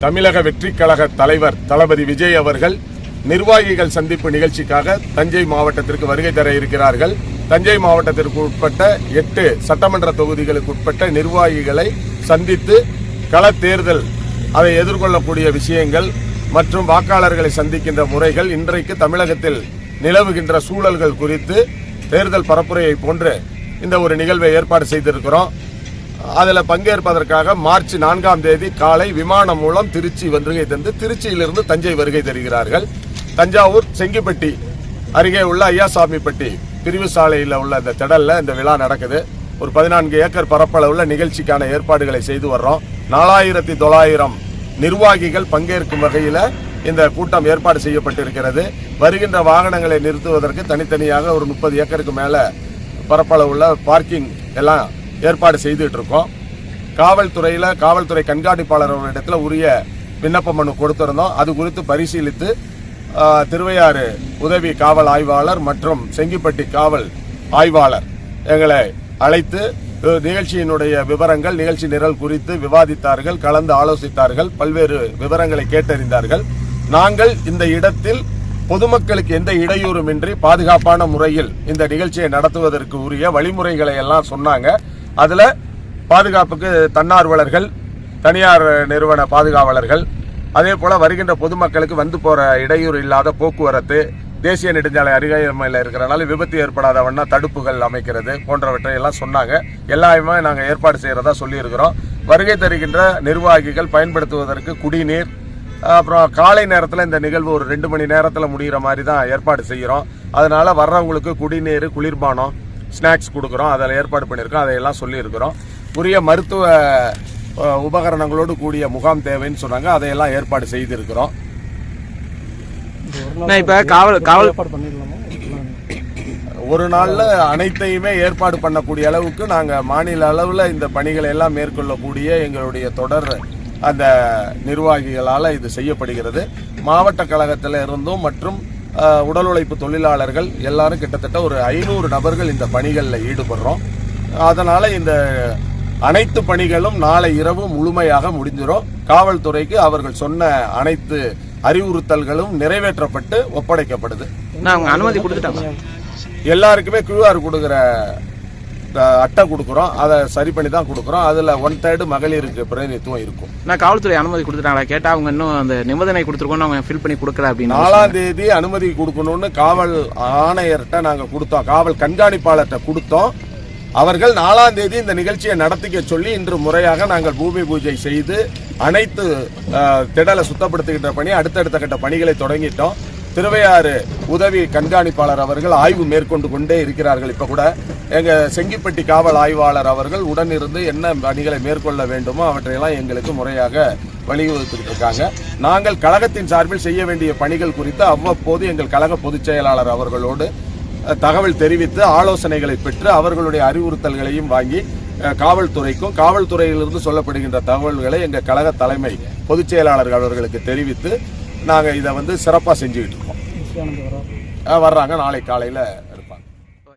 தமிழக வெற்றிக் கழக தலைவர் தளபதி விஜய் அவர்கள் நிர்வாகிகள் சந்திப்பு நிகழ்ச்சிக்காக தஞ்சை மாவட்டத்திற்கு வருகை தர இருக்கிறார்கள். தஞ்சை மாவட்டத்திற்கு உட்பட்ட 8 சட்டமன்ற தொகுதிகளுக்கு உட்பட்ட நிர்வாகிகளை சந்தித்து கள தேர்தல் அதை எதிர்கொள்ளக்கூடிய விஷயங்கள் மற்றும் வாக்காளர்களை சந்திக்கின்ற முறைகள், இன்றைக்கு தமிழகத்தில் நிலவுகின்ற சூழல்கள் குறித்து தேர்தல் பரப்புரையை போன்று இந்த ஒரு நிகழ்வை ஏற்பாடு செய்திருக்கிறோம். அதில் பங்கேற்பதற்காக மார்ச் 4ஆம் தேதி காலை விமானம் மூலம் திருச்சி வருகை தந்து திருச்சியிலிருந்து தஞ்சை வருகை தருகிறார்கள். தஞ்சாவூர் செங்கிப்பட்டி அருகே உள்ள ஐயாசாமிப்பட்டி பிரிவு சாலையில் உள்ள இந்த திடல்ல இந்த விழா நடக்குது. ஒரு 14 ஏக்கர் பரப்பளவுள்ள நிகழ்ச்சிக்கான ஏற்பாடுகளை செய்து வர்றோம். 4900 நிர்வாகிகள் பங்கேற்கும் வகையில் இந்த கூட்டம் ஏற்பாடு செய்யப்பட்டிருக்கிறது. வருகின்ற வாகனங்களை நிறுத்துவதற்கு தனித்தனியாக ஒரு 30 ஏக்கருக்கு மேல பரப்பளவுள்ள பார்க்கிங் எல்லாம் ஏற்பாடு செய்துட்டு இருக்கோம். காவல்துறை கண்காணிப்பாளர் இடத்துல உரிய விண்ணப்ப மனு கொடுத்திருந்தோம். அது குறித்து பரிசீலித்து திருவையாறு உதவி காவல் ஆய்வாளர் மற்றும் செங்கிப்பட்டி காவல் ஆய்வாளர் எங்களை அழைத்து நிகழ்ச்சியினுடைய விவரங்கள், நிகழ்ச்சி நிரல் குறித்து விவாதித்தார்கள், கலந்து ஆலோசித்தார்கள், பல்வேறு விவரங்களை கேட்டறிந்தார்கள். நாங்கள் இந்த இடத்தில் பொதுமக்களுக்கு எந்த இடையூறுமின்றி பாதுகாப்பான முறையில் இந்த நிகழ்ச்சியை நடத்துவதற்கு உரிய வழிமுறைகளை எல்லாம் சொன்னாங்க. அதுல பாதுகாப்புக்கு தன்னார்வலர்கள், தனியார் நிறுவன பாதுகாவலர்கள், அதே போல வருகின்ற பொதுமக்களுக்கு வந்து போற இடையூறு இல்லாத போக்குவரத்து, தேசிய நெடுஞ்சாலை அருகாமையில் இருக்கிறனால விபத்து ஏற்படாத வண்ண தடுப்புகள் அமைக்கிறது போன்றவற்றை எல்லாம் சொன்னாங்க. எல்லாமே நாங்கள் ஏற்பாடு செய்யறதா சொல்லி இருக்கிறோம். வருகை தருகின்ற நிர்வாகிகள் பயன்படுத்துவதற்கு குடிநீர், அப்புறம் காலை நேரத்தில் இந்த நிகழ்வு ஒரு 2 மணி நேரத்தில் முடிகிற மாதிரி தான் ஏற்பாடு செய்கிறோம். அதனால வர்றவங்களுக்கு குடிநீர், குளிர்பானம், ஸ்நாக்ஸ் கொடுக்குறோம். அதில் ஏற்பாடு பண்ணியிருக்கோம். அதையெல்லாம் சொல்லியிருக்கிறோம். உரிய மருத்துவ உபகரணங்களோடு கூடிய முகாம் தேவைன்னு சொன்னாங்க. அதையெல்லாம் ஏற்பாடு செய்திருக்கிறோம். ஒரு நாள்ல அனைத்தையுமே ஏற்பாடு பண்ணக்கூடிய அளவுக்கு நாங்கள் மாநில அளவில் இந்த பணிகளை எல்லாம் மேற்கொள்ளக்கூடிய எங்களுடைய தொடர் அந்த நிர்வாகிகளால் இது செய்யப்படுகிறது. மாவட்ட கழகத்தில் இருந்தும் மற்றும் உடல் உழைப்பு தொழிலாளர்கள் எல்லாரும் கிட்டத்தட்ட ஒரு 500 நபர்கள் இந்த பணிகளில் ஈடுபடுறோம். அதனால இந்த அனைத்து பணிகளும் நாளை இரவு முழுமையாக முடிஞ்சிடும். காவல்துறைக்கு அவர்கள் சொன்ன அனைத்து அறிவுறுத்தல்களும் நிறைவேற்றப்பட்டு ஒப்படைக்கப்படுது. அனுமதி கொடுத்துட்டாங்க. எல்லாருக்குமே QR கொடுக்குற அட்டை கொடுக்குறோம். அதை சரி பண்ணி தான் கொடுக்குறோம். அதில் 1/3 மகளிருக்கு பிரதிநிதித்துவம் இருக்கும். நான் காவல்துறை அனுமதி கொடுத்துட்டாங்களா கேட்டால் அவங்க இன்னும் அந்த நிபந்தனை கொடுத்துருக்கோம், அவங்க ஃபில் பண்ணி கொடுக்கல அப்படின்னு. 4ஆம் தேதி அனுமதி கொடுக்கணும்னு காவல் ஆணையர்கிட்ட நாங்கள் கொடுத்தோம், காவல் கண்காணிப்பாளர்கிட்ட கொடுத்தோம். அவர்கள் 4ஆம் தேதி இந்த நிகழ்ச்சியை நடத்திக்க சொல்லி இன்று முறையாக நாங்கள் பூமி பூஜை செய்து அனைத்து திடலை சுத்தப்படுத்துகின்ற பணி, அடுத்தடுத்த கட்ட பணிகளை தொடங்கிட்டோம். திருவையாறு உதவி கண்காணிப்பாளர் அவர்கள் ஆய்வு மேற்கொண்டு கொண்டே இருக்கிறார்கள். இப்ப கூட எங்க செங்கிப்பட்டி காவல் ஆய்வாளர் அவர்கள் உடனிருந்து என்ன பணிகளை மேற்கொள்ள வேண்டுமோ அவற்றையெல்லாம் எங்களுக்கு முறையாக வலியுறுத்திட்டு இருக்காங்க. நாங்கள் கழகத்தின் சார்பில் செய்ய வேண்டிய பணிகள் குறித்து அவ்வப்போது எங்கள் கழக பொதுச் செயலாளர் அவர்களோடு தகவல் தெரிவித்து ஆலோசனைகளை பெற்று அவர்களுடைய அறிவுறுத்தல்களையும் வாங்கி காவல்துறைக்கும், காவல்துறையிலிருந்து சொல்லப்படுகின்ற தகவல்களை எங்கள் கழக தலைமை பொதுச் செயலாளர்கள் அவர்களுக்கு தெரிவித்து நாங்கள் இதை சிறப்பாக செஞ்சுக்கிட்டு இருக்கோம். வர்றாங்க, நாளை காலையில்